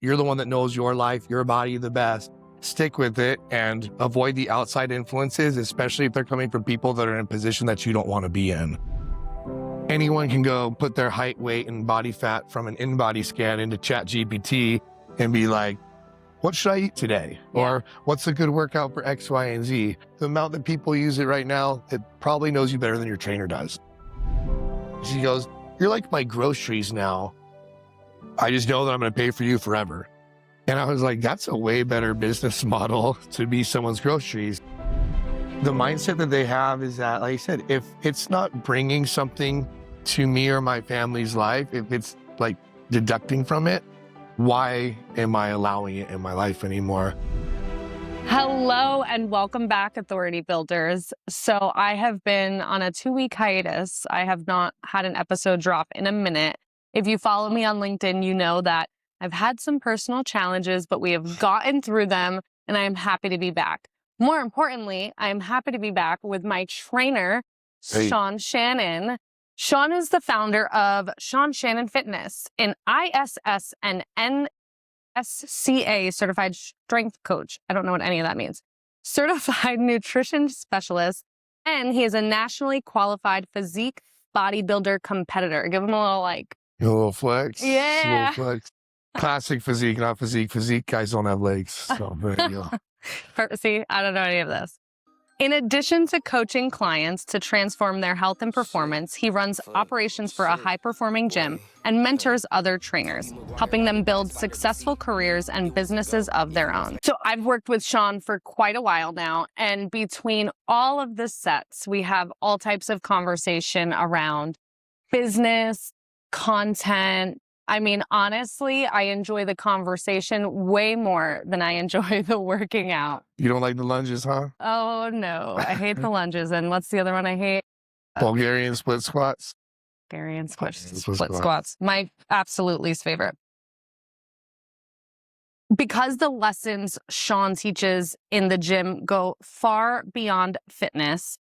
You're the one that knows your life, your body the best. Stick with it and avoid the outside influences, especially if they're coming from people that are in a position that you don't want to be in. Anyone can go put their height, weight, and body fat from an in-body scan into ChatGPT and be like, what should I eat today? Yeah. Or what's a good workout for X, Y, and Z? The amount that people use it right now, it probably knows you better than your trainer does. She goes, you're like my groceries now. I just know that I'm going to pay for you forever. And I was like, that's a way better business model to be someone's groceries. The mindset that they have is that, like I said, if it's not bringing something to me or my family's life, if it's like deducting from it, why am I allowing it in my life anymore? Hello and welcome back, Authority Builders. So I have been on a 2-week hiatus. I have not had an episode drop in a minute. If you follow me on LinkedIn, you know that I've had some personal challenges, but we have gotten through them and I am happy to be back. More importantly, I am happy to be back with my trainer, Shannon. Sean is the founder of Shannon Fitness, an ISS and NSCA certified strength coach. I don't know what any of that means. Certified nutrition specialist, and he is a nationally qualified physique bodybuilder competitor. Give him a little like. A little flex. Yeah. A little flex. Classic physique, not physique. Physique guys don't have legs. So there you go. See, I don't know any of this. In addition to coaching clients to transform their health and performance, he runs operations for a high-performing gym and mentors other trainers, helping them build successful careers and businesses of their own. So I've worked with Sean for quite a while now, and between all of the sets, we have all types of conversation around business, content. I mean, honestly, I enjoy the conversation way more than I enjoy the working out. You don't like the lunges, huh? Oh, no. I hate the lunges. And what's the other one I hate? Bulgarian split squats. Bulgarian split squats. My absolute least favorite. Because the lessons Sean teaches in the gym go far beyond fitness,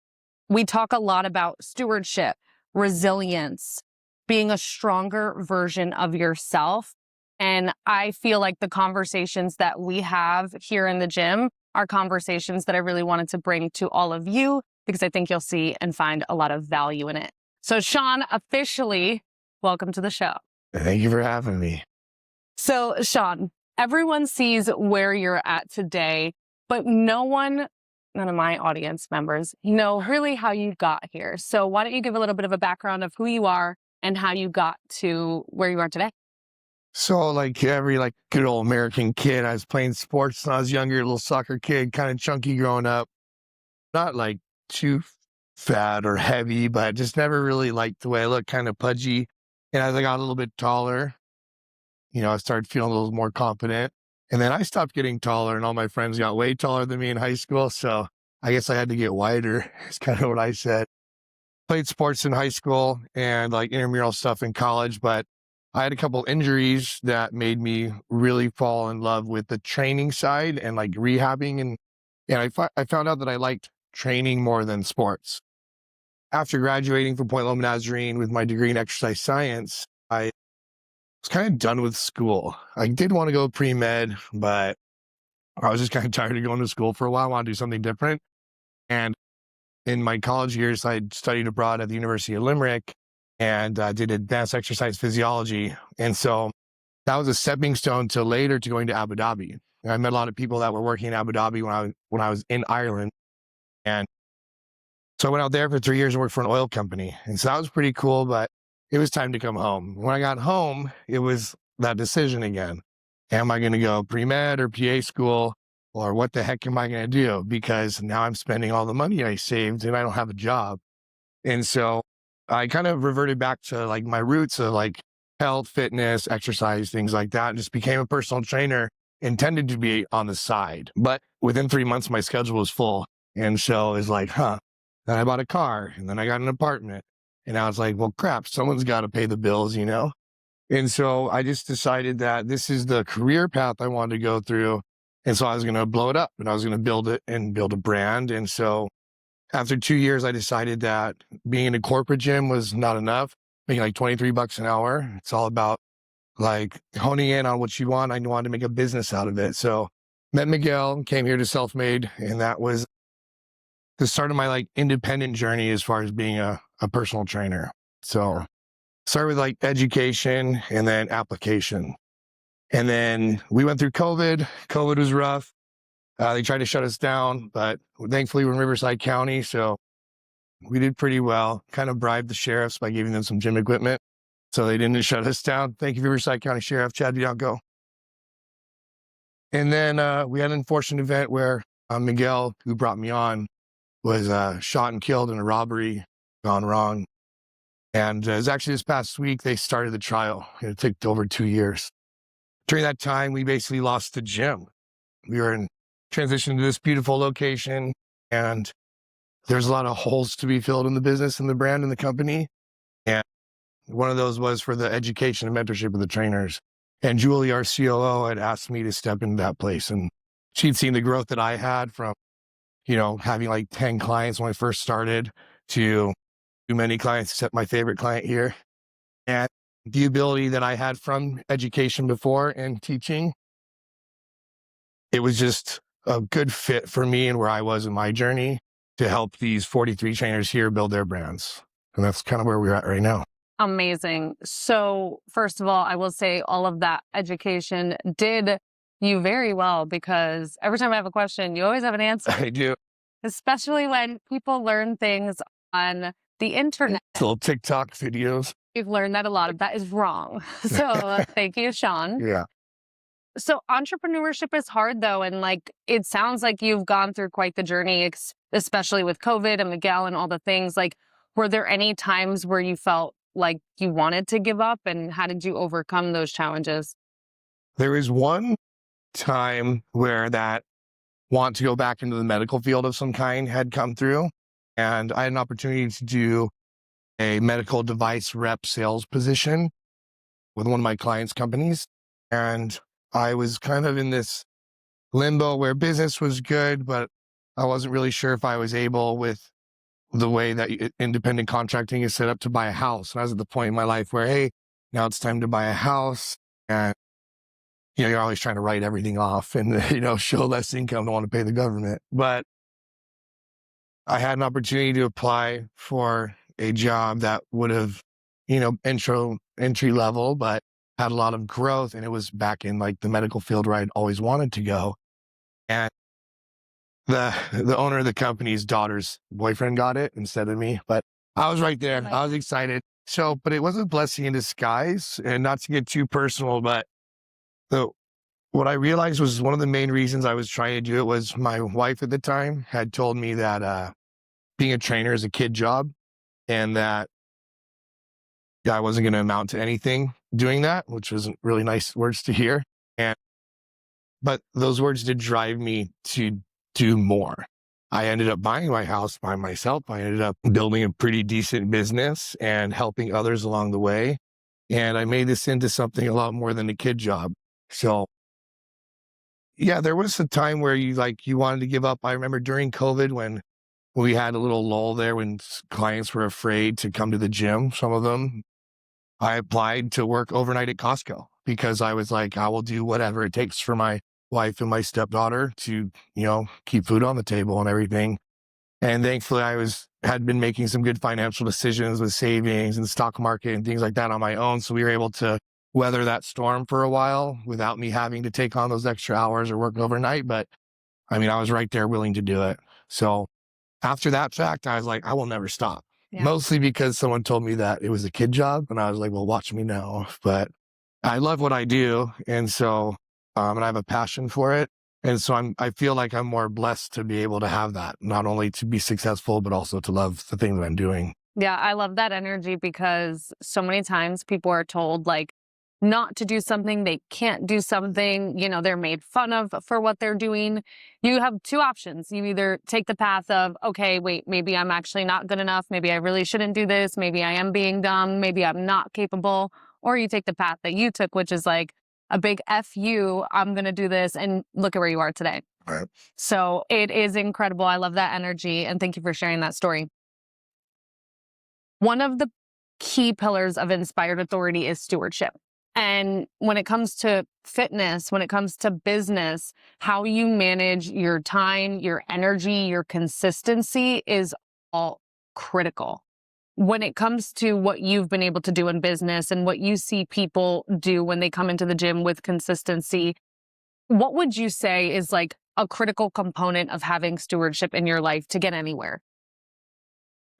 we talk a lot about stewardship, resilience, being a stronger version of yourself. And I feel like the conversations that we have here in the gym are conversations that I really wanted to bring to all of you because I think you'll see and find a lot of value in it. So Sean, officially, welcome to the show. Thank you for having me. So Sean, everyone sees where you're at today, but none of my audience members know really how you got here. So why don't you give a little bit of a background of who you are and how you got to where you are today? So like every good old American kid, I was playing sports when I was younger, little soccer kid, kind of chunky growing up. Not like too fat or heavy, but just never really liked the way I looked, kind of pudgy. And as I got a little bit taller, I started feeling a little more confident. And then I stopped getting taller and all my friends got way taller than me in high school. So I guess I had to get wider. It's kind of what I said. Played sports in high school and like intramural stuff in college, but I had a couple injuries that made me really fall in love with the training side and like rehabbing. And I found out that I liked training more than sports. After graduating from Point Loma Nazarene with my degree in exercise science, I was kind of done with school. I did want to go pre-med, but I was just kind of tired of going to school for a while. I wanted to do something different. And in my college years, I studied abroad at the University of Limerick and did advanced exercise physiology. And so that was a stepping stone to later to going to Abu Dhabi. And I met a lot of people that were working in Abu Dhabi when I was in Ireland. And so I went out there for 3 years and worked for an oil company. And so that was pretty cool, but it was time to come home. When I got home, it was that decision again. Am I going to go pre-med or PA school? Or what the heck am I going to do? Because now I'm spending all the money I saved and I don't have a job. And so I kind of reverted back to like my roots of like health, fitness, exercise, things like that. And just became a personal trainer, intended to be on the side. But within 3 months, my schedule was full. And so it's like, Then I bought a car and then I got an apartment. And I was like, well, crap, someone's got to pay the bills, And so I just decided that this is the career path I wanted to go through. And so I was going to blow it up and I was going to build it and build a brand. And so after 2 years, I decided that being in a corporate gym was not enough, making like $23 an hour. It's all about like honing in on what you want. I wanted to make a business out of it. So met Miguel, came here to Self-Made, and that was the start of my like independent journey as far as being a personal trainer. So start with like education and then application. And then we went through COVID. COVID was rough. They tried to shut us down, but thankfully we're in Riverside County, so we did pretty well. Kind of bribed the sheriffs by giving them some gym equipment, so they didn't shut us down. Thank you, Riverside County Sheriff Chad Bianco. And then we had an unfortunate event where Miguel, who brought me on, was shot and killed in a robbery gone wrong. And it was actually this past week they started the trial. It took over 2 years. During that time, we basically lost the gym. We were in transition to this beautiful location, and there's a lot of holes to be filled in the business and the brand and the company. And one of those was for the education and mentorship of the trainers. And Julie, our COO, had asked me to step into that place. And she'd seen the growth that I had from, having like 10 clients when I first started to too many clients, except my favorite client here. And the ability that I had from education before and teaching, it was just a good fit for me and where I was in my journey to help these 43 trainers here build their brands. And that's kind of where we're at right now. Amazing. So first of all, I will say all of that education did you very well, because every time I have a question, you always have an answer. I do. Especially when people learn things on the internet. Little TikTok videos. You've learned that a lot of that is wrong. So thank you, Sean. Yeah. So entrepreneurship is hard though. And like, it sounds like you've gone through quite the journey, especially with COVID and Miguel and all the things. Like, were there any times where you felt like you wanted to give up, and how did you overcome those challenges? There was one time where that want to go back into the medical field of some kind had come through, and I had an opportunity to do a medical device rep sales position with one of my clients' companies. And I was kind of in this limbo where business was good, but I wasn't really sure if I was able, with the way that independent contracting is set up, to buy a house. And I was at the point in my life where, hey, now it's time to buy a house. And, you're always trying to write everything off and, show less income, don't want to pay the government. But I had an opportunity to apply for a job that would have, entry level, but had a lot of growth. And it was back in like the medical field where I'd always wanted to go. And the owner of the company's daughter's boyfriend got it instead of me, but I was right there. I was excited. So, but it was a blessing in disguise, and not to get too personal, but what I realized was one of the main reasons I was trying to do it was my wife at the time had told me that being a trainer is a kid job, and that I wasn't going to amount to anything doing that, which was really nice words to hear. But those words did drive me to do more. I ended up buying my house by myself. I ended up building a pretty decent business and helping others along the way. And I made this into something a lot more than a kid job. So yeah, there was a time where you wanted to give up. I remember during COVID when we had a little lull there, when clients were afraid to come to the gym, some of them, I applied to work overnight at Costco because I was like, I will do whatever it takes for my wife and my stepdaughter to, keep food on the table and everything. And thankfully had been making some good financial decisions with savings and stock market and things like that on my own. So we were able to weather that storm for a while without me having to take on those extra hours or work overnight. But I was right there willing to do it. So after that fact, I was like, I will never stop. Yeah. Mostly because someone told me that it was a kid job. And I was like, well, watch me now. But I love what I do. And so, and I have a passion for it. And so I feel like I'm more blessed to be able to have that, not only to be successful, but also to love the thing that I'm doing. Yeah, I love that energy, because so many times people are told not to do something, they can't do something, they're made fun of for what they're doing. You have two options. You either take the path of, okay, wait, maybe I'm actually not good enough. Maybe I really shouldn't do this. Maybe I am being dumb. Maybe I'm not capable. Or you take the path that you took, which is like a big F you, I'm going to do this, and look at where you are today. Right. So it is incredible. I love that energy, and thank you for sharing that story. One of the key pillars of inspired authority is stewardship. And when it comes to fitness, when it comes to business, how you manage your time, your energy, your consistency is all critical. When it comes to what you've been able to do in business and what you see people do when they come into the gym with consistency, what would you say is like a critical component of having stewardship in your life to get anywhere?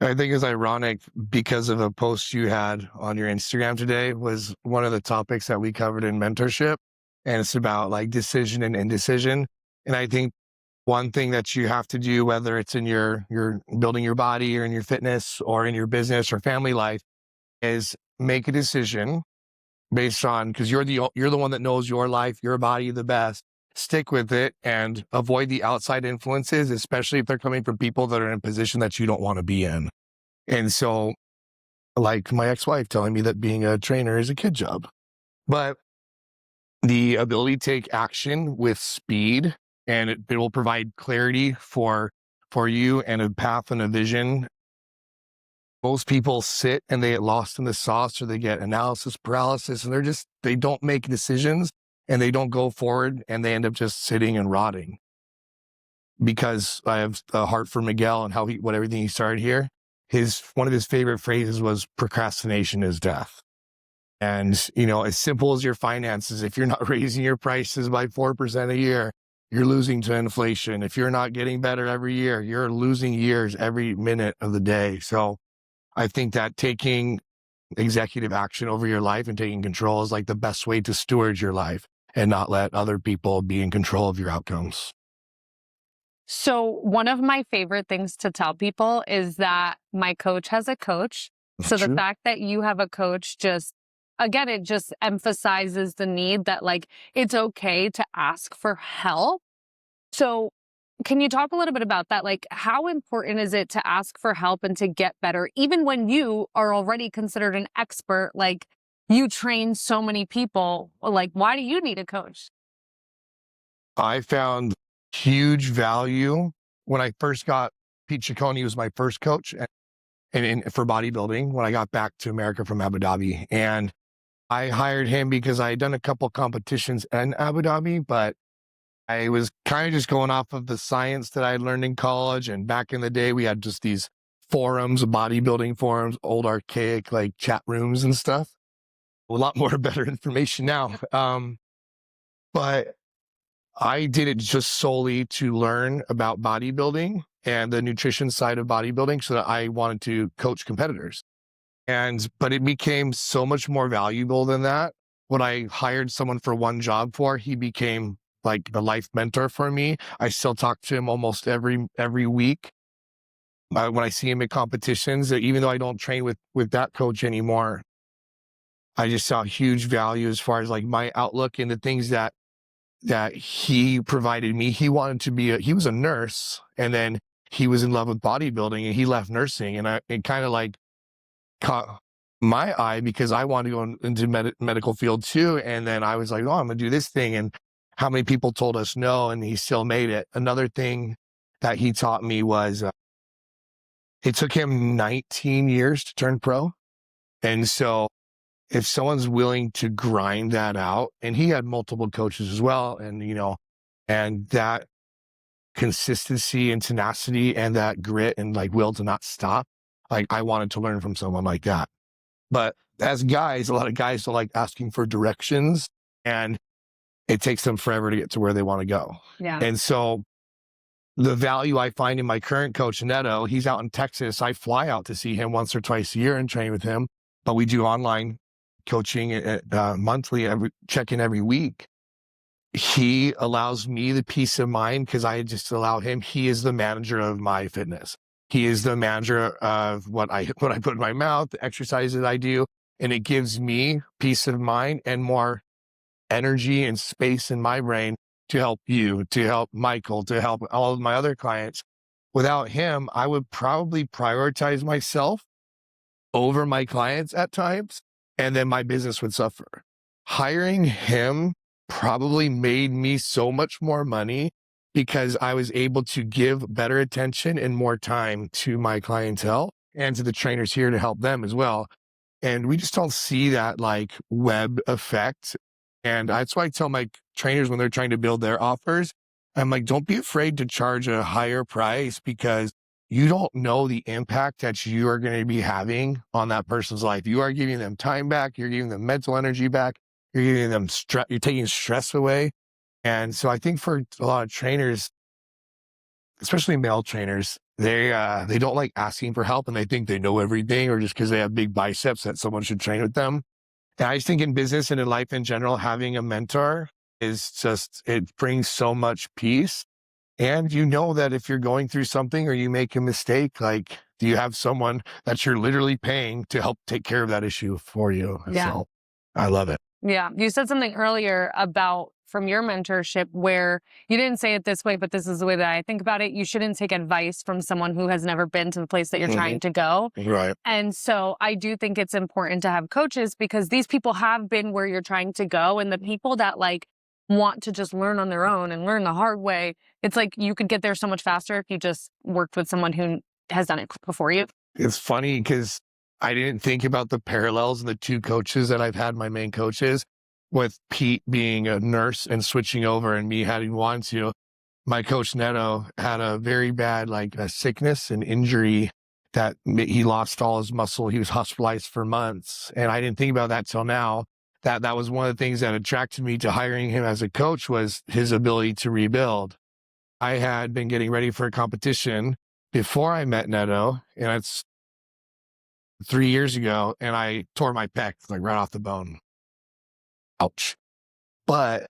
I think it's ironic because of a post you had on your Instagram today was one of the topics that we covered in mentorship. And it's about like decision and indecision. And I think one thing that you have to do, whether it's in your building your body or in your fitness or in your business or family life, is make a decision based on, because you're the one that knows your life, your body the best. Stick with it and avoid the outside influences, especially if they're coming from people that are in a position that you don't want to be in. And so, like my ex-wife telling me that being a trainer is a kid job, but the ability to take action with speed, and it will provide clarity for you and a path and a vision. Most people sit and they get lost in the sauce, or they get analysis paralysis, and they don't make decisions and they don't go forward, and they end up just sitting and rotting. Because I have a heart for Miguel and what everything he started here. One of his favorite phrases was procrastination is death. And, as simple as your finances, if you're not raising your prices by 4% a year, you're losing to inflation. If you're not getting better every year, you're losing years every minute of the day. So I think that taking executive action over your life and taking control is like the best way to steward your life and not let other people be in control of your outcomes. So, one of my favorite things to tell people is that my coach has a coach. So, the True. fact that you have a coach again, it just emphasizes the need that like it's okay to ask for help. So, can you talk a little bit about that? Like, how important is it to ask for help and to get better, even when you are already considered an expert? Like, you train so many people. Like, why do you need a coach? I found huge value when I first got Pete Ciccone was my first coach and for bodybuilding when I got back to America from Abu Dhabi. And I hired him because I had done a couple competitions in Abu Dhabi, but I was kind of just going off of the science that I had learned in college. And back in the day, we had just these forums, bodybuilding forums, old archaic like chat rooms and stuff. A lot more better information now. But I did it just solely to learn about bodybuilding and the nutrition side of bodybuilding so that I wanted to coach competitors. But it became so much more valuable than that. When I hired someone for one job he became like a life mentor for me. I still talk to him almost every week. When I see him at competitions, even though I don't train with that coach anymore, I just saw huge value as far as like my outlook and the things that he provided me. He was a nurse, and then he was in love with bodybuilding, and he left nursing, and it kind of like caught my eye because I wanted to go into medical field too. And then I was like, oh, I'm gonna do this thing. And how many people told us no, and he still made it. Another thing that he taught me was it took him 19 years to turn pro. And so if someone's willing to grind that out, and he had multiple coaches as well, and that consistency and tenacity and that grit and like will to not stop, like I wanted to learn from someone like that. But as guys, a lot of guys don't like asking for directions, and it takes them forever to get to where they want to go. Yeah. And so the value I find in my current coach, Neto, he's out in Texas. I fly out to see him once or twice a year and train with him, but we do online coaching monthly, check-in every week. He allows me the peace of mind because I just allow him. He is the manager of my fitness. He is the manager of what I put in my mouth, the exercises I do, and it gives me peace of mind and more energy and space in my brain to help you, to help Michael, to help all of my other clients. Without him, I would probably prioritize myself over my clients at times, and then my business would suffer. Hiring him probably made me so much more money because I was able to give better attention and more time to my clientele and to the trainers here to help them as well. And we just don't see that like web effect. And that's why I tell my trainers when they're trying to build their offers, I'm like, don't be afraid to charge a higher price because you don't know the impact that you are going to be having on that person's life. You are giving them time back. You're giving them mental energy back. You're giving them stress. You're taking stress away. And so I think for a lot of trainers, especially male trainers, they don't like asking for help and they think they know everything or just because they have big biceps that someone should train with them. And I just think in business and in life in general, having a mentor is just, it brings so much peace. And you know that if you're going through something or you make a mistake, like, do you have someone that you're literally paying to help take care of that issue for you? Yeah. So I love it. Yeah. You said something earlier about from your mentorship where you didn't say it this way, but this is the way that I think about it. You shouldn't take advice from someone who has never been to the place that you're trying to go. Right. And so I do think it's important to have coaches because these people have been where you're trying to go. And the people that like want to just learn on their own and learn the hard way, it's like you could get there so much faster if you just worked with someone who has done it before you. It's funny because I didn't think about the parallels in the two coaches that I've had, my main coaches, with Pete being a nurse and switching over and me having one to. My coach Neto had a very bad, like a sickness and injury that he lost all his muscle. He was hospitalized for months. And I didn't think about that till now. That was one of the things that attracted me to hiring him as a coach was his ability to rebuild. I had been getting ready for a competition before I met Neto, and it's 3 years ago, and I tore my pec like right off the bone. Ouch. But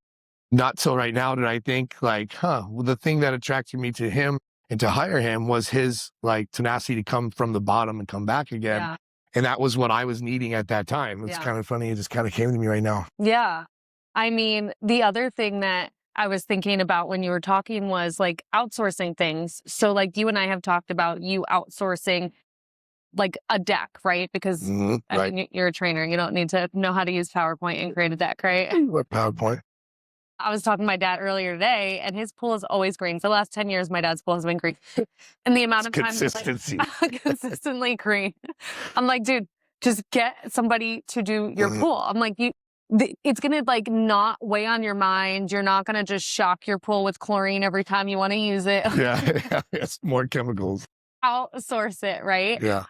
not till right now did I think like, well, the thing that attracted me to him and to hire him was his like tenacity to come from the bottom and come back again. Yeah. And that was what I was needing at that time. It's kind of funny. It just kind of came to me right now. Yeah. I mean, the other thing that I was thinking about when you were talking was like outsourcing things. So like you and I have talked about you outsourcing like a deck, right? Because I mean, you're a trainer. You don't need to know how to use PowerPoint and create a deck, right? What PowerPoint? I was talking to my dad earlier today, and his pool is always green. For the last 10 years, my dad's pool has been green. And the amount of time consistency, like, consistently green. I'm like, dude, just get somebody to do your pool. I'm like, it's going to like not weigh on your mind. You're not going to just shock your pool with chlorine every time you want to use it. Yeah, it's more chemicals. Outsource it, right? Yeah.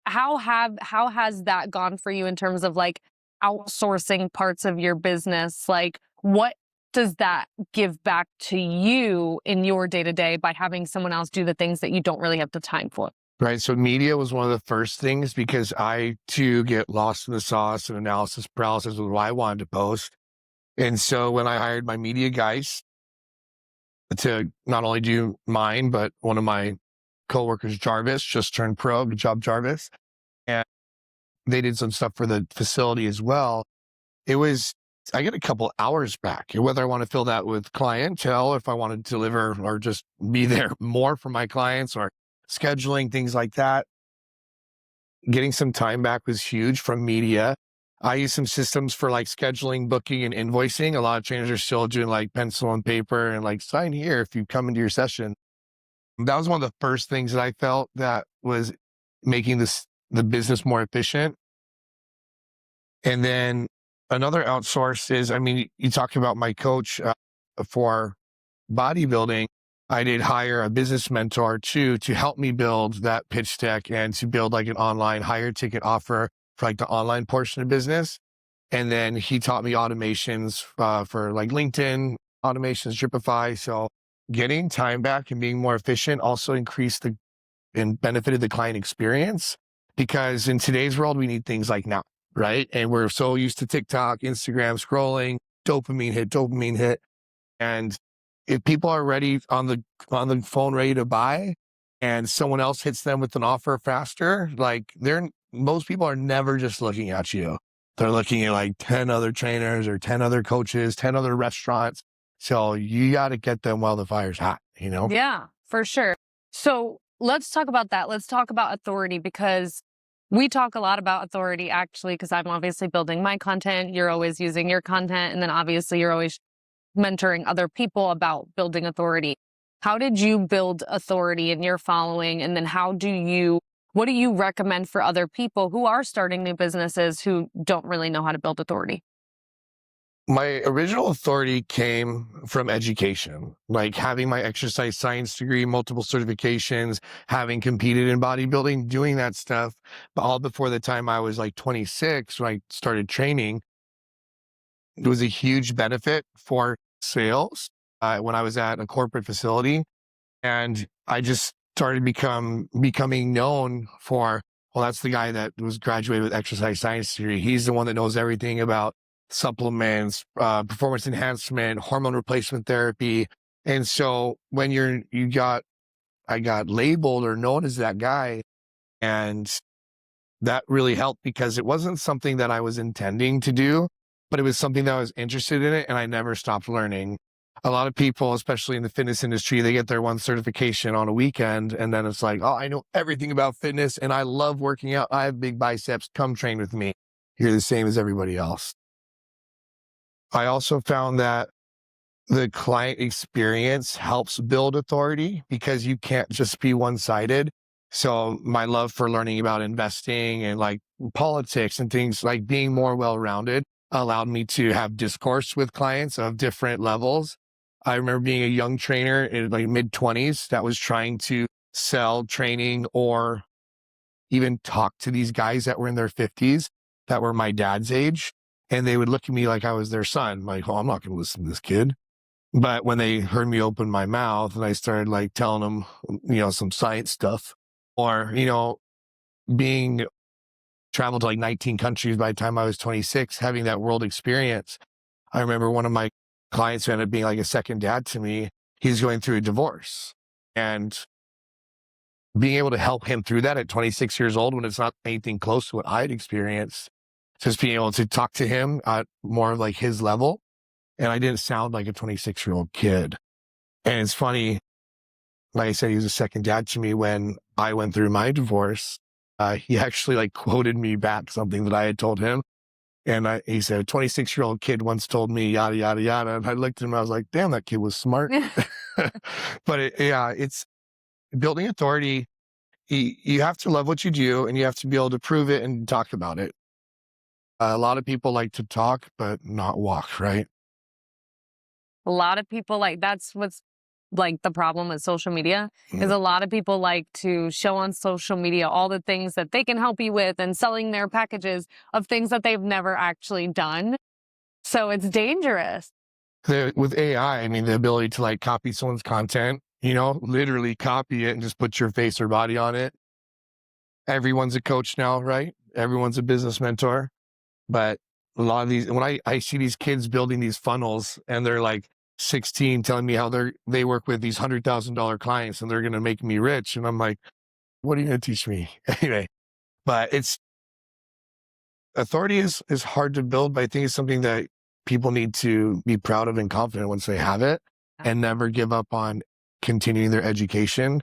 How has that gone for you in terms of like outsourcing parts of your business? Like, what does that give back to you in your day-to-day by having someone else do the things that you don't really have the time for? Right. So media was one of the first things because I too get lost in the sauce and analysis paralysis with what I wanted to post. And so when I hired my media guys to not only do mine, but one of my coworkers, Jarvis, just turned pro. Good job, Jarvis. And they did some stuff for the facility as well. I get a couple hours back, whether I want to fill that with clientele, if I want to deliver or just be there more for my clients or scheduling, things like that. Getting some time back was huge from media. I use some systems for like scheduling, booking, and invoicing. A lot of trainers are still doing like pencil and paper and like sign here if you come into your session. That was one of the first things that I felt that was making the business more efficient. And then another outsource is, I mean, you talked about my coach for bodybuilding. I did hire a business mentor too to help me build that pitch deck and to build like an online higher ticket offer for like the online portion of business. And then he taught me automations for like LinkedIn automations, Dripify. So getting time back and being more efficient also increased and benefited the client experience, because in today's world, we need things like now, right? And we're so used to TikTok, Instagram, scrolling, dopamine hit. And if people are ready on the phone, ready to buy, and someone else hits them with an offer faster, like most people are never just looking at you. They're looking at like 10 other trainers or 10 other coaches, 10 other restaurants. So you got to get them while the fire's hot, you know? Yeah, for sure. So let's talk about that. Let's talk about authority, because we talk a lot about authority actually, because I'm obviously building my content. You're always using your content. And then obviously you're always mentoring other people about building authority. How did you build authority in your following? And then how do you What do you recommend for other people who are starting new businesses who don't really know how to build authority? My original authority came from education, like having my exercise science degree, multiple certifications, having competed in bodybuilding, doing that stuff, but all before the time I was like 26 when I started training. It was a huge benefit for sales when I was at a corporate facility. And I just started becoming known for, well, that's the guy that was graduated with exercise science degree. He's the one that knows everything about supplements, performance enhancement, hormone replacement therapy. And so when I got labeled or known as that guy, and that really helped because it wasn't something that I was intending to do, but it was something that I was interested in it, and I never stopped learning. A lot of people, especially in the fitness industry, they get their one certification on a weekend, and then it's like, oh, I know everything about fitness, and I love working out. I have big biceps. Come train with me. You're the same as everybody else. I also found that the client experience helps build authority because you can't just be one-sided. So my love for learning about investing and like politics and things like being more well-rounded allowed me to have discourse with clients of different levels. I remember being a young trainer in like mid-20s that was trying to sell training or even talk to these guys that were in their 50s that were my dad's age. And they would look at me like I was their son, like, oh, I'm not going to listen to this kid. But when they heard me open my mouth and I started like telling them, some science stuff or, being traveled to like 19 countries by the time I was 26, having that world experience. I remember one of my clients who ended up being like a second dad to me. He's going through a divorce and being able to help him through that at 26 years old when it's not anything close to what I'd experienced, just being able to talk to him at more of like his level. And I didn't sound like a 26-year-old kid. And it's funny, like I said, he was a second dad to me when I went through my divorce. He actually like quoted me back something that I had told him. And he said, a 26-year-old kid once told me yada, yada, yada. And I looked at him, I was like, damn, that kid was smart. But it's building authority. You have to love what you do and you have to be able to prove it and talk about it. A lot of people like to talk, but not walk, right? A lot of people that's what's like the problem with social media is a lot of people like to show on social media all the things that they can help you with and selling their packages of things that they've never actually done. So it's dangerous. With AI, I mean, the ability to like copy someone's content, literally copy it and just put your face or body on it. Everyone's a coach now, right? Everyone's a business mentor. But a lot of these, when I see these kids building these funnels and they're like 16 telling me how they work with these $100,000 clients and they're going to make me rich. And I'm like, what are you going to teach me? Anyway, but authority is hard to build, but I think it's something that people need to be proud of and confident once they have it and never give up on continuing their education,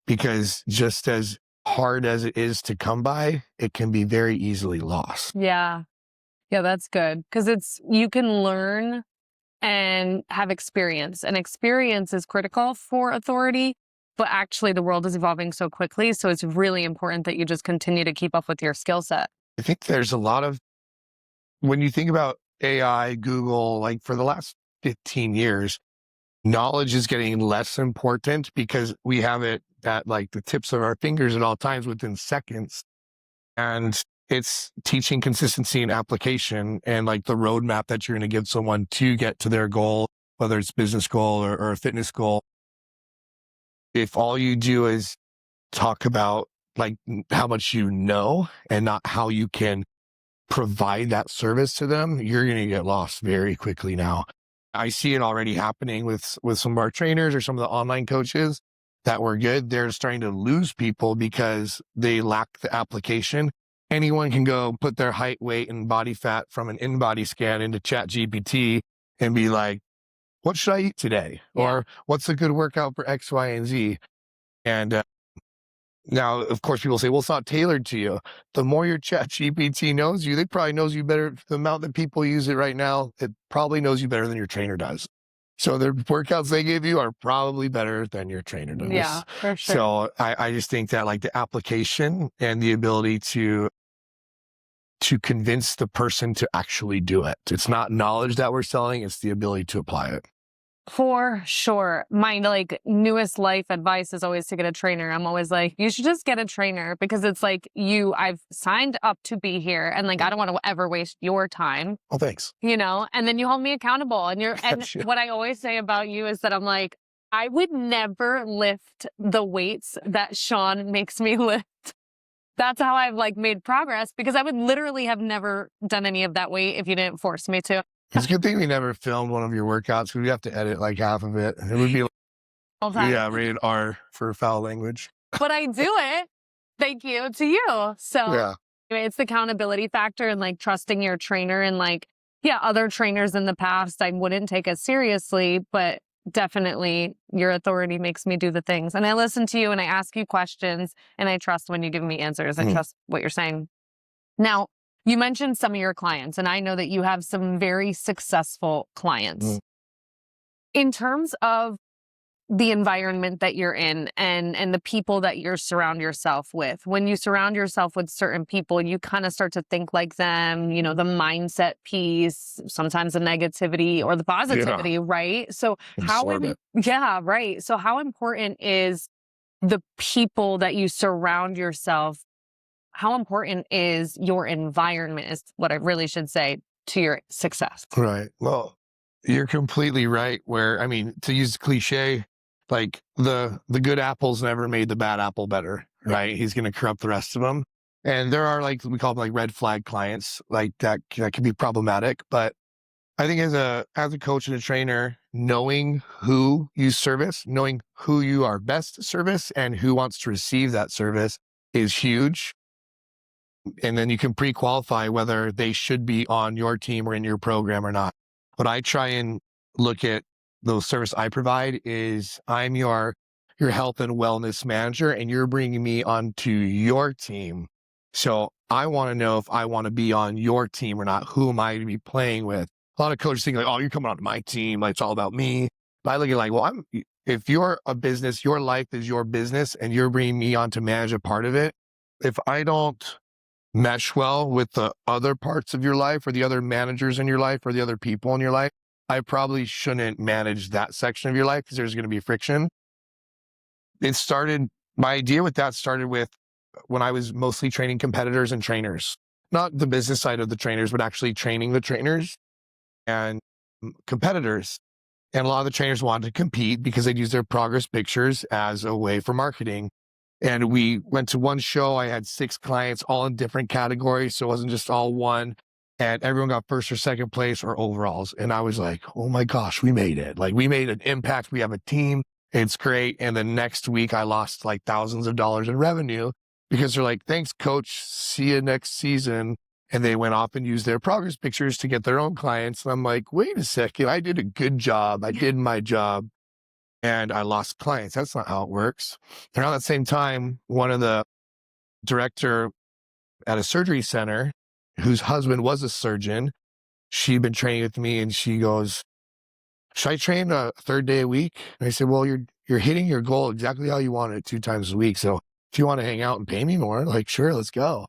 because just as hard as it is to come by, it can be very easily lost. Yeah. Yeah, that's good. Because you can learn and have experience. And experience is critical for authority, but actually the world is evolving so quickly. So it's really important that you just continue to keep up with your skill set. I think there's a lot of, when you think about AI, Google, like for the last 15 years, knowledge is getting less important because we have it at like the tips of our fingers at all times within seconds. And it's teaching consistency and application and like the roadmap that you're going to give someone to get to their goal, whether it's business goal or a fitness goal. If all you do is talk about like how much you know and not how you can provide that service to them, you're going to get lost very quickly now. I see it already happening with some of our trainers or some of the online coaches that were good. They're starting to lose people because they lack the application. Anyone can go put their height, weight, and body fat from an in-body scan into ChatGPT and be like, what should I eat today? Yeah. Or what's a good workout for X, Y, and Z? And now, of course, people say, well, it's not tailored to you. The more your ChatGPT knows you, they probably knows you better. The amount that people use it right now, it probably knows you better than your trainer does. So their workouts they give you are probably better than your trainer does. Yeah, for sure. So I just think that like the application and the ability to convince the person to actually do it. It's not knowledge that we're selling, it's the ability to apply it. For sure. My like newest life advice is always to get a trainer. I'm always like, you should just get a trainer because it's like I've signed up to be here and like I don't want to ever waste your time. Oh, thanks. And then you hold me accountable and Sure. what I always say about you is that I'm like, I would never lift the weights that Sean makes me lift. That's how I've like made progress because I would literally have never done any of that weight if you didn't force me to. It's a good thing we never filmed one of your workouts because we have to edit like half of it. It would be All time. yeah, rated R for foul language. But I do it. Thank you to you. So Yeah. anyway, it's the accountability factor and like trusting your trainer and like, yeah, other trainers in the past, I wouldn't take as seriously, but definitely your authority makes me do the things. And I listen to you and I ask you questions and I trust when you give me answers. I trust what you're saying. Now, you mentioned some of your clients, and I know that you have some very successful clients. In terms of the environment that you're in and the people that you surround yourself with, when you surround yourself with certain people, you kind of start to think like them, the mindset piece, sometimes the negativity or the positivity, right? So right. So how important is the people that you surround yourself? How important is your environment is what I really should say to your success. Right. Well, you're completely right. To use cliche, like the good apples never made the bad apple better, right? He's going to corrupt the rest of them. And there are like, we call them like red flag clients, like that can be problematic. But I think as a coach and a trainer, knowing who you service, knowing who you are best to service and who wants to receive that service is huge. And then you can pre-qualify whether they should be on your team or in your program or not. What I try and look at the service I provide is I'm your health and wellness manager and you're bringing me onto your team. So I want to know if I want to be on your team or not. Who am I to be playing with? A lot of coaches think like, oh, you're coming onto my team. Like, it's all about me. But I look at it like, well, if you're a business, your life is your business and you're bringing me on to manage a part of it. If I don't mesh well with the other parts of your life or the other managers in your life or the other people in your life, I probably shouldn't manage that section of your life because there's going to be friction. My idea with that started with when I was mostly training competitors and trainers, not the business side of the trainers, but actually training the trainers and competitors. And a lot of the trainers wanted to compete because they'd use their progress pictures as a way for marketing. And we went to one show. I had 6 clients, all in different categories. So it wasn't just all one. And everyone got first or second place or overalls. And I was like, oh my gosh, we made it. Like we made an impact. We have a team. It's great. And the next week I lost like thousands of dollars in revenue because they're like, thanks, coach. See you next season. And they went off and used their progress pictures to get their own clients. And I'm like, wait a second. I did a good job. I did my job. And I lost clients. That's not how it works. And around that same time, one of the director at a surgery center, whose husband was a surgeon, she'd been training with me and she goes, should I train a 3rd day a week? And I said, well, you're hitting your goal exactly how you want it 2 times a week. So if you want to hang out and pay me more, like, sure, let's go.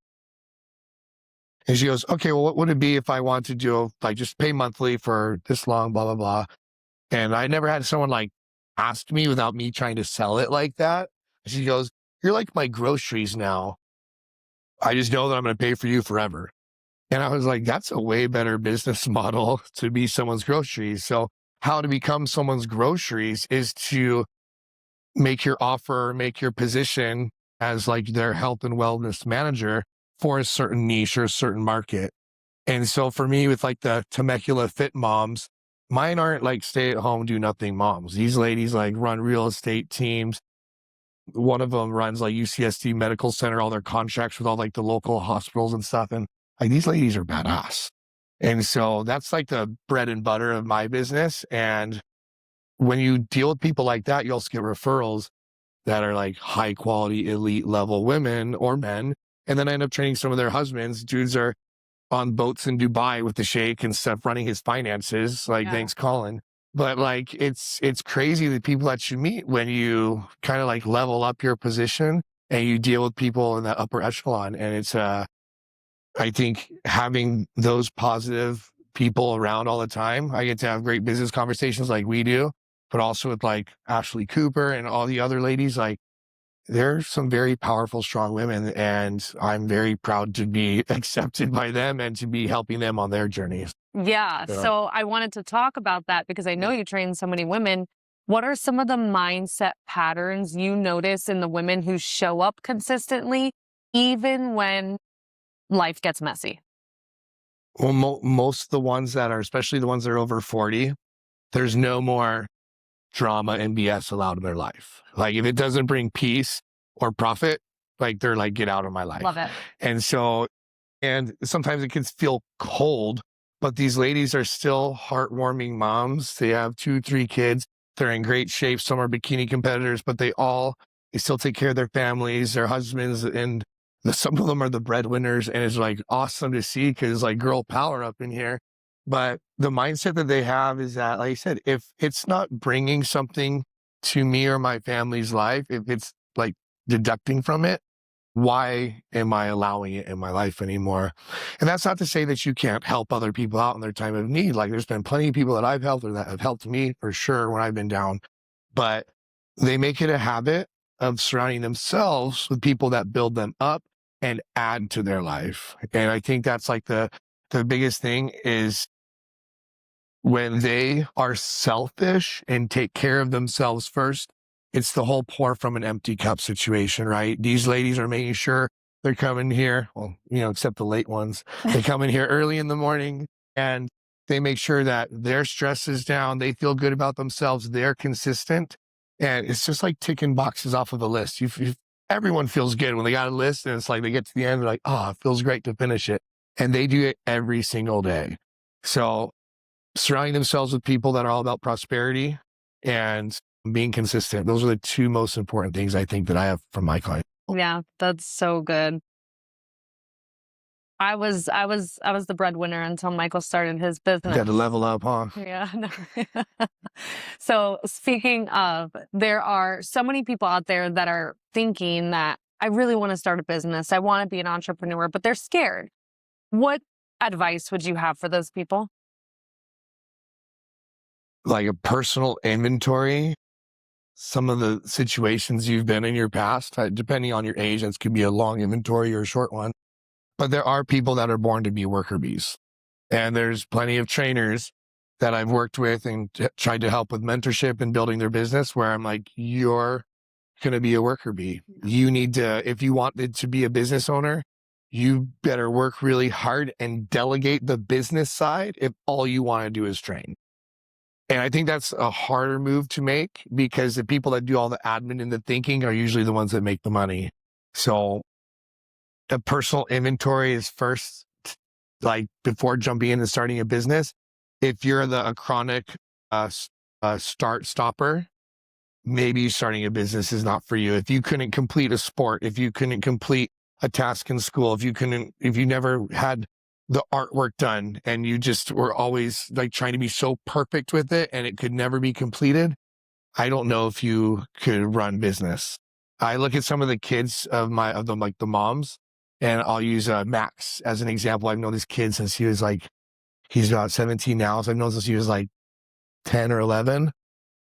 And she goes, okay, well, what would it be if I want to do like just pay monthly for this long, blah, blah, blah. And I never had someone like ask me without me trying to sell it like that. She goes, you're like my groceries now. I just know that I'm going to pay for you forever. And I was like, that's a way better business model to be someone's groceries. So how to become someone's groceries is to make your offer, make your position as like their health and wellness manager for a certain niche or a certain market. And so for me with like the Temecula Fit moms, mine aren't like stay at home, do nothing moms. These ladies like run real estate teams. One of them runs like UCSD Medical Center, all their contracts with all like the local hospitals and stuff. And like these ladies are badass. And so that's like the bread and butter of my business. And when you deal with people like that, you also get referrals that are like high quality, elite level women or men. And then I end up training some of their husbands. Dudes are on boats in Dubai with the sheikh and stuff, running his finances. Like, thanks, Colin. But like, it's crazy the people that you meet when you kind of like level up your position and you deal with people in that upper echelon. And it's, I think having those positive people around all the time, I get to have great business conversations like we do, but also with like Ashley Cooper and all the other ladies, like there's some very powerful, strong women, and I'm very proud to be accepted by them and to be helping them on their journeys. Yeah. Yeah. So I wanted to talk about that because I know you train so many women. What are some of the mindset patterns you notice in the women who show up consistently, even when life gets messy? Well, most of the ones that are, especially the ones that are over 40, there's no more drama and BS allowed in their life. Like if it doesn't bring peace or profit, like they're like, get out of my life. Love it. And so, and sometimes it can feel cold, but these ladies are still heartwarming moms. They have 2, 3 kids. They're in great shape. Some are bikini competitors, but they still take care of their families, their husbands, and some of them are the breadwinners. And it's like awesome to see because like girl power up in here. But the mindset that they have is that, like I said, if it's not bringing something to me or my family's life, if it's like deducting from it, why am I allowing it in my life anymore? And that's not to say that you can't help other people out in their time of need. Like there's been plenty of people that I've helped or that have helped me for sure when I've been down, but they make it a habit of surrounding themselves with people that build them up and add to their life. And I think that's like the biggest thing is when they are selfish and take care of themselves first, it's the whole pour from an empty cup situation, right? These ladies are making sure they're coming here, well, except the late ones. They come in here early in the morning and they make sure that their stress is down. They feel good about themselves. They're consistent. And it's just like ticking boxes off of a list. Everyone feels good when they got a list and it's like they get to the end, they're like, oh, it feels great to finish it. And they do it every single day. So surrounding themselves with people that are all about prosperity and being consistent. Those are the 2 most important things I think that I have from my clients. Yeah, that's so good. I was the breadwinner until Michael started his You business. got to level up, huh? Yeah. No. So speaking of, there are so many people out there that are thinking that I really want to start a business. I want to be an entrepreneur, but they're scared. What advice would you have for those people? Like a personal inventory, some of the situations you've been in your past, depending on your age, this could be a long inventory or a short one. But there are people that are born to be worker bees. And there's plenty of trainers that I've worked with and tried to help with mentorship and building their business where I'm like, you're going to be a worker bee. You need to, if you wanted to be a business owner, you better work really hard and delegate the business side if all you want to do is train. And I think that's a harder move to make because the people that do all the admin and the thinking are usually the ones that make the money. So the personal inventory is first, like before jumping in and starting a business. If you're a chronic stopper, maybe starting a business is not for you. If you couldn't complete a sport, if you couldn't complete a task in school, if you never had the artwork done and you just were always like trying to be so perfect with it and it could never be completed, I don't know if you could run business. I look at some of the kids of them, like the moms, and I'll use Max as an example. I've known this kid since he's about 17 now. So I've known since he was like 10 or 11.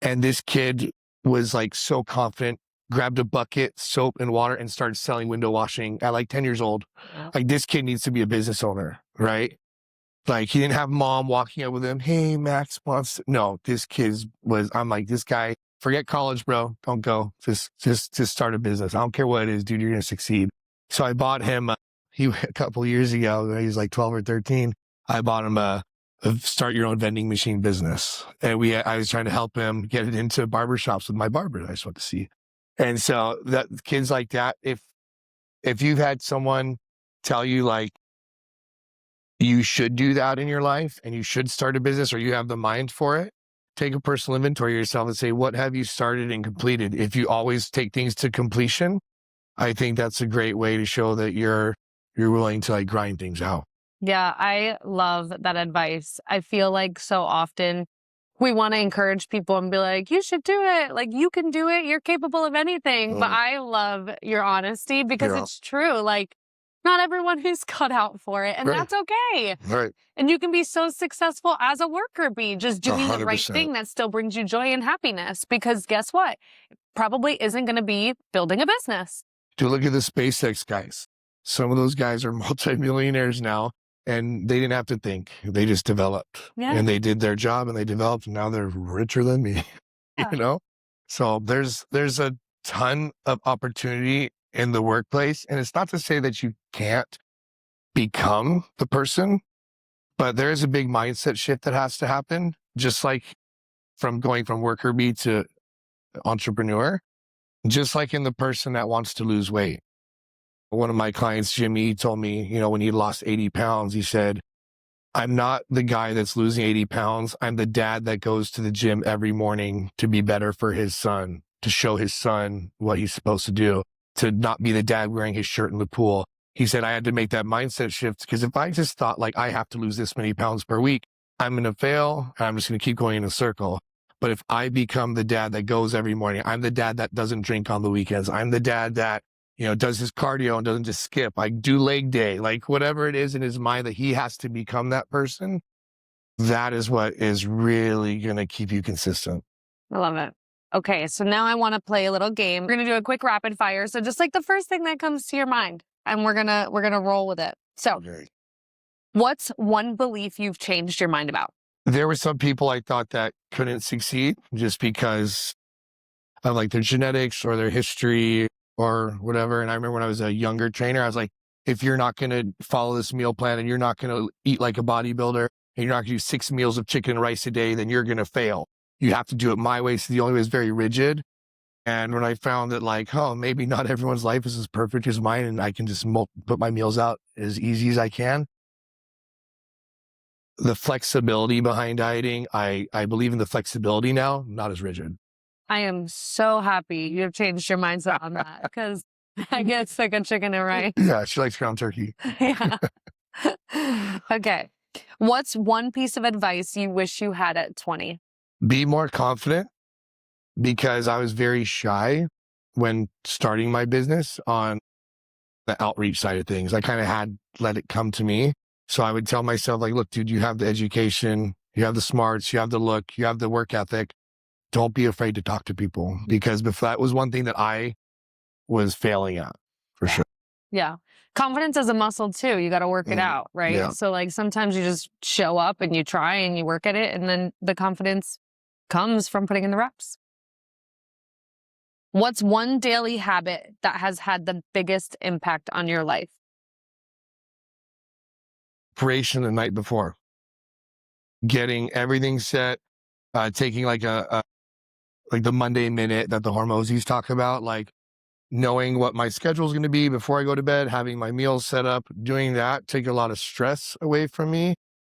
And this kid was like so confident, grabbed a bucket, soap and water and started selling window washing at like 10 years old. Yeah. Like this kid needs to be a business owner, right? Like he didn't have mom walking up with him. Hey, Max wants, no, I'm like, this guy, forget college, bro. Don't go. Just start a business. I don't care what it is, dude. You're going to succeed. So I bought him, a couple of years ago, when he was like 12 or 13, I bought him a start your own vending machine business. And I was trying to help him get it into barbershops with my barber that I just want to see. And so that kids like that, if you've had someone tell you like, you should do that in your life and you should start a business or you have the mind for it, take a personal inventory of yourself and say, what have you started and completed? If you always take things to completion, I think that's a great way to show that you're willing to like grind things out. Yeah, I love that advice. I feel like so often we want to encourage people and be like, you should do it. Like, you can do it. You're capable of anything. But I love your honesty because it's true. Like, not everyone who's cut out for it. And that's okay. Right. And you can be so successful as a worker bee, just doing the right 100%. thing that still brings you joy and happiness. Because guess what? It probably isn't going to be building a business. Dude, look at the SpaceX guys. Some of those guys are multimillionaires now. And they didn't have to think. They just developed. Yeah. And they did their job and they developed. And now they're richer than me, you know? So there's a ton of opportunity in the workplace. And it's not to say that you can't become the person, but there is a big mindset shift that has to happen. Just like from going from worker bee to entrepreneur, just like in the person that wants to lose weight. One of my clients, Jimmy, told me, you know, when he lost 80 pounds, he said, I'm not the guy that's losing 80 pounds. I'm the dad that goes to the gym every morning to be better for his son, to show his son what he's supposed to do, to not be the dad wearing his shirt in the pool. He said, I had to make that mindset shift because if I just thought like I have to lose this many pounds per week, I'm going to fail and I'm just going to keep going in a circle. But if I become the dad that goes every morning, I'm the dad that doesn't drink on the weekends. I'm the dad that, you know, does his cardio and doesn't just skip. I do leg day, like whatever it is in his mind that he has to become that person. That is what is really going to keep you consistent. I love it. Okay, so now I want to play a little game. We're going to do a quick rapid fire. So just like the first thing that comes to your mind, and we're going to roll with it. So what's one belief you've changed your mind about? There were some people I thought that couldn't succeed just because of like their genetics or their history or whatever. And I remember when I was a younger trainer, I was like, if you're not going to follow this meal plan and you're not going to eat like a bodybuilder and you're not going to do 6 meals of chicken and rice a day, then you're going to fail. You have to do it my way. So the only way is very rigid. And when I found that like, oh, maybe not everyone's life is as perfect as mine and I can just put my meals out as easy as I can. The flexibility behind dieting, I believe in the flexibility now, not as rigid. I am so happy you have changed your mindset on that because I get sick of chicken and rice. Yeah, she likes ground turkey. Yeah. Okay. What's one piece of advice you wish you had at 20? Be more confident because I was very shy when starting my business on the outreach side of things. I kind of had let it come to me. So I would tell myself like, look, dude, you have the education, you have the smarts, you have the look, you have the work ethic. Don't be afraid to talk to people because that was one thing that I was failing at for sure. Yeah. Confidence is a muscle too. You got to work it out, right? Yeah. So like sometimes you just show up and you try and you work at it and then the confidence comes from putting in the reps. What's one daily habit that has had the biggest impact on your life? Preparation the night before, getting everything set, taking like like the Monday minute that the Hormozis talk about, like knowing what my schedule is going to be before I go to bed, having my meals set up, doing that, take a lot of stress away from me.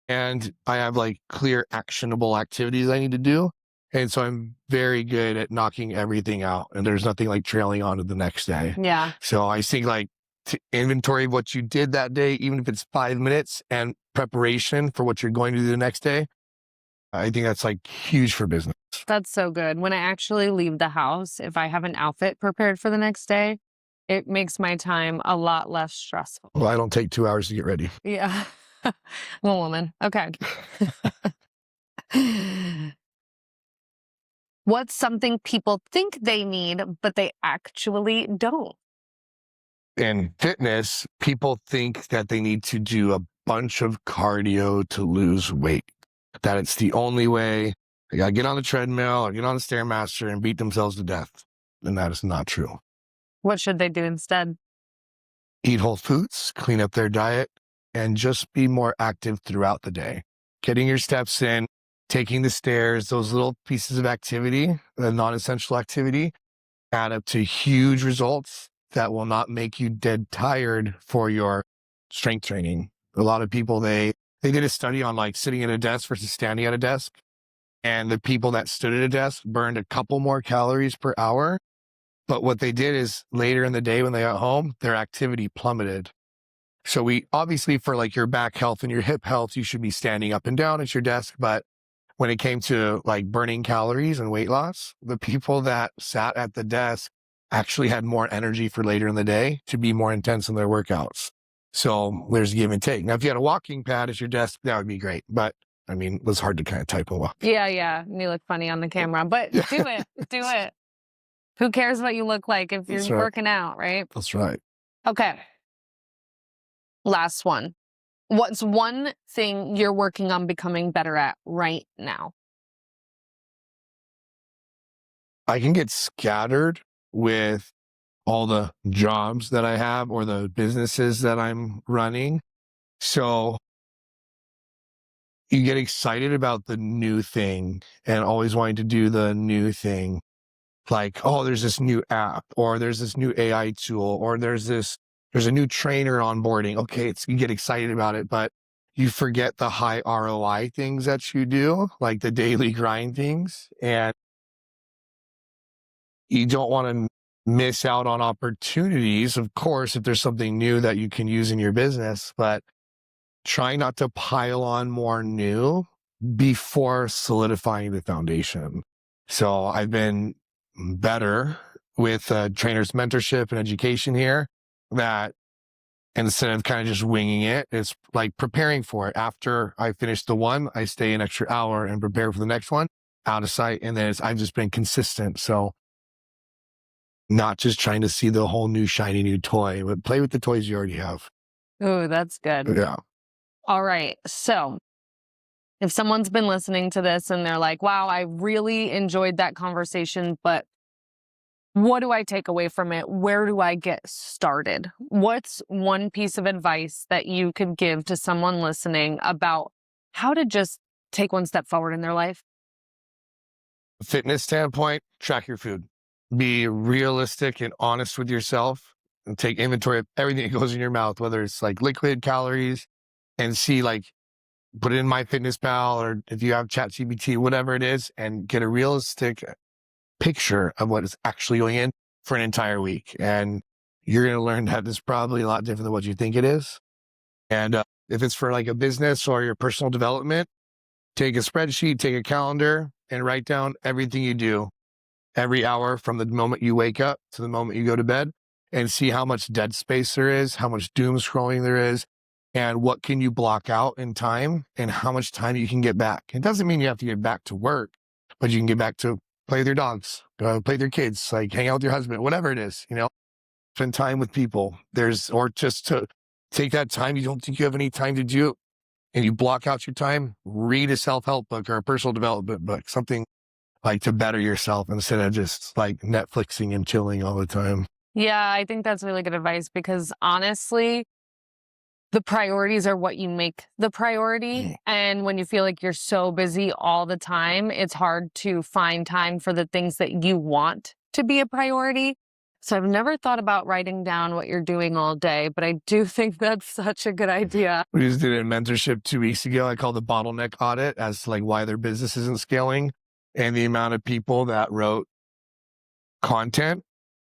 And I have like clear actionable activities I need to do. And so I'm very good at knocking everything out and there's nothing like trailing on to the next day. Yeah. So I think like to inventory what you did that day, even if it's 5 minutes and preparation for what you're going to do the next day. I think that's like huge for business. That's so good. When I actually leave the house, if I have an outfit prepared for the next day, it makes my time a lot less stressful. Well, I don't take 2 hours to get ready. Yeah. I'm a woman. Okay. What's something people think they need, but they actually don't? In fitness, people think that they need to do a bunch of cardio to lose weight, that it's the only way. They got to get on the treadmill or get on the Stairmaster and beat themselves to death. And that is not true. What should they do instead? Eat whole foods, clean up their diet, and just be more active throughout the day. Getting your steps in, taking the stairs, those little pieces of activity, the non-essential activity, add up to huge results that will not make you dead tired for your strength training. A lot of people, they did a study on like sitting at a desk versus standing at a desk. And the people that stood at a desk burned a couple more calories per hour. But what they did is later in the day when they got home, their activity plummeted. So we obviously for like your back health and your hip health, you should be standing up and down at your desk. But when it came to like burning calories and weight loss, the people that sat at the desk actually had more energy for later in the day to be more intense in their workouts. So there's give and take. Now, if you had a walking pad as your desk, that would be great. But I mean, it was hard to kind of type a walk. Yeah. You look funny on the camera, but do it. Do it. Who cares what you look like if you're working out, right? That's right. Okay. Last one. What's one thing you're working on becoming better at right now? I can get scattered with all the jobs that I have or the businesses that I'm running. So you get excited about the new thing and always wanting to do the new thing. Like, oh, there's this new app, or there's this new AI tool, or there's a new trainer onboarding. Okay, you get excited about it, but you forget the high ROI things that you do, like the daily grind things. And you don't want to miss out on opportunities, of course, if there's something new that you can use in your business, but try not to pile on more new before solidifying the foundation. So I've been better with trainers mentorship and education here, that instead of kind of just winging it, it's like preparing for it. After I finish the one, I stay an extra hour and prepare for the next one out of sight. And then I've just been consistent. So not just trying to see the whole new shiny new toy, but play with the toys you already have. Oh, that's good. Yeah. All right. So if someone's been listening to this and they're like, wow, I really enjoyed that conversation, but what do I take away from it? Where do I get started? What's one piece of advice that you could give to someone listening about how to just take one step forward in their life? Fitness standpoint, track your food. Be realistic and honest with yourself and take inventory of everything that goes in your mouth, whether it's like liquid calories, and see, like, put it in MyFitnessPal, or if you have ChatGPT, whatever it is, and get a realistic picture of what is actually going in for an entire week. And you're going to learn that it's probably a lot different than what you think it is. And if it's for like a business or your personal development, take a spreadsheet, take a calendar, and write down everything you do every hour from the moment you wake up to the moment you go to bed, and see how much dead space there is, how much doom scrolling there is, and what can you block out in time, and how much time you can get back. It doesn't mean you have to get back to work, but you can get back to play with your dogs, play with your kids, like hang out with your husband, whatever it is, spend time with people. Or just to take that time you don't think you have any time to do, and you block out your time, read a self-help book or a personal development book, something like to better yourself instead of just like Netflixing and chilling all the time. Yeah, I think that's really good advice, because honestly, the priorities are what you make the priority. And when you feel like you're so busy all the time, it's hard to find time for the things that you want to be a priority. So I've never thought about writing down what you're doing all day, but I do think that's such a good idea. We just did a mentorship 2 weeks ago. I called the bottleneck audit as to like why their business isn't scaling, and the amount of people that wrote content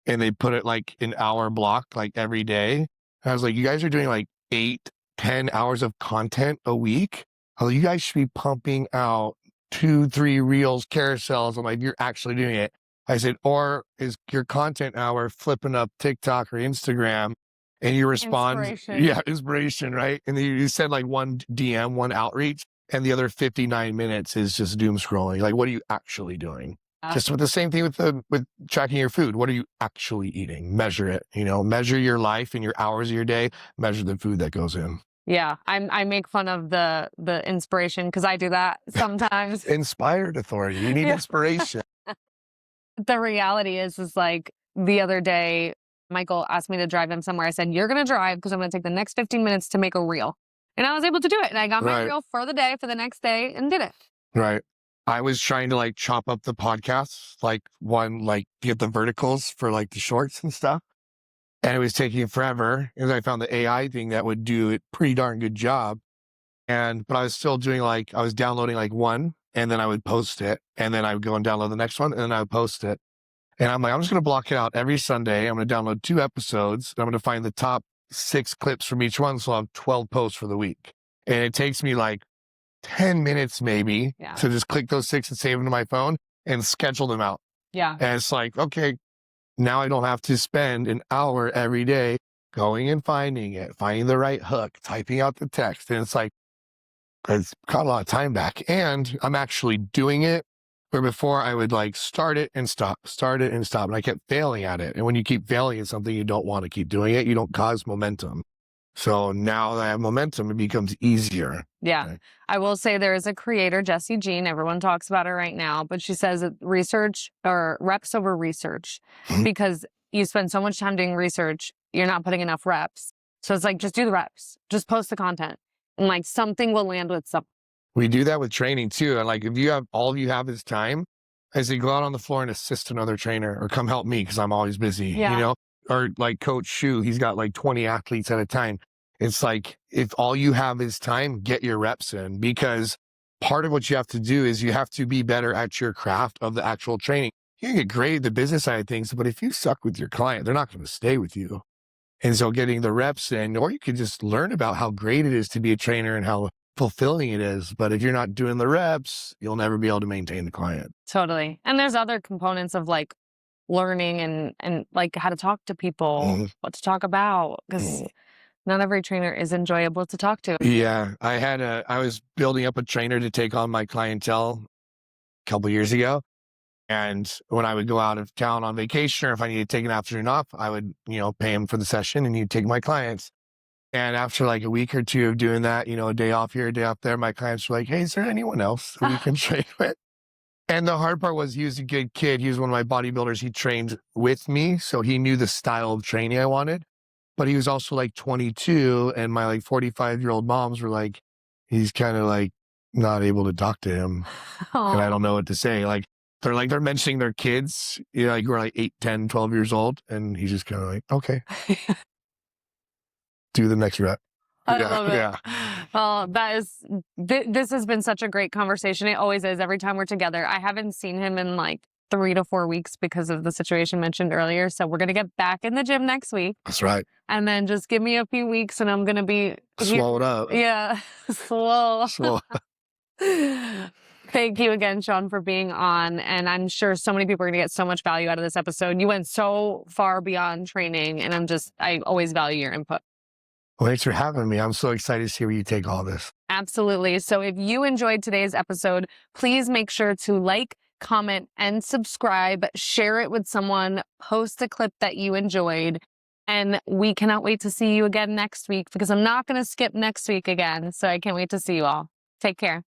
and they put it like an hour block, like every day. I was like, you guys are doing like 8-10 hours of content a week. Oh, you guys should be pumping out 2-3 reels, carousels. I'm like, you're actually doing it. I said, or is your content hour flipping up TikTok or Instagram, and you respond? Inspiration. Yeah, inspiration, right? And then you said like one DM, one outreach, and the other 59 minutes is just doom scrolling. Like, what are you actually doing? Just with the same thing with tracking your food. What are you actually eating? Measure it, measure your life and your hours of your day, measure the food that goes in. Yeah, I make fun of the inspiration, because I do that sometimes. Inspired authority. You need inspiration. The reality is like the other day, Michael asked me to drive him somewhere. I said, you're going to drive because I'm going to take the next 15 minutes to make a reel. And I was able to do it. And I got my reel for the day, for the next day, and did it. Right. I was trying to like chop up the podcasts, like get the verticals for like the shorts and stuff. And it was taking forever. And I found the AI thing that would do a pretty darn good job. But I was still doing I was downloading like one, and then I would post it, and then I would go and download the next one, and then I would post it. And I'm like, I'm just going to block it out every Sunday. I'm going to download 2 episodes. And I'm going to find the top 6 clips from each one. So I'll have 12 posts for the week. And it takes me like 10 minutes maybe Yeah. to just click those 6 and save them to my phone and schedule them out. Yeah. And it's like, okay, now I don't have to spend an hour every day going and finding it, finding the right hook, typing out the text. And it's like, it's got a lot of time back. And I'm actually doing it where before I would like start it and stop, start it and stop. And I kept failing at it. And when you keep failing at something, you don't want to keep doing it. You don't cause momentum. So now that I have momentum, it becomes easier. Yeah. Okay. I will say there is a creator, Jessie Jean. Everyone talks about her right now, but she says that research or reps over research because you spend so much time doing research, you're not putting enough reps. So it's like, just do the reps, just post the content, and like something will land with something. We do that with training too. And like, if you have all you have is time, I say go out on the floor and assist another trainer or come help me because I'm always busy, Yeah. you know? Or like Coach Shu, he's got like 20 athletes at a time. It's like, if all you have is time, get your reps in, because part of what you have to do is you have to be better at your craft of the actual training. You can get great at the business side of things, but if you suck with your client, they're not going to stay with you. And so getting the reps in, or you can just learn about how great it is to be a trainer and how fulfilling it is. But if you're not doing the reps, you'll never be able to maintain the client. Totally. And there's other components of like learning and like how to talk to people, what to talk about, because not every trainer is enjoyable to talk to. Yeah. I was building up a trainer to take on my clientele a couple years ago. And when I would go out of town on vacation, or if I needed to take an afternoon off, I would, pay him for the session and he'd take my clients. And after like a week or two of doing that, a day off here, a day off there, my clients were like, hey, is there anyone else that we can train with? And the hard part was he was a good kid. He was one of my bodybuilders. He trained with me, so he knew the style of training I wanted. But he was also like 22, and my like 45-year-old moms were like, he's kind of like not able to talk to him. And I don't know what to say. Like they're mentioning their kids, like who are like 8, 10, 12 years old. And he's just kind of like, okay, do the next rep. I love it. Yeah. Well, this has been such a great conversation. It always is every time we're together. I haven't seen him in like 3 to 4 weeks because of the situation mentioned earlier. So we're going to get back in the gym next week. That's right. And then just give me a few weeks and I'm going to be... Slow it up. Yeah. Slow. Slow. Thank you again, Sean, for being on. And I'm sure so many people are going to get so much value out of this episode. You went so far beyond training, and I always value your input. Well, thanks for having me. I'm so excited to see where you take all this. Absolutely. So if you enjoyed today's episode, please make sure to like, comment, and subscribe. Share it with someone. Post a clip that you enjoyed. And we cannot wait to see you again next week, because I'm not going to skip next week again. So I can't wait to see you all. Take care.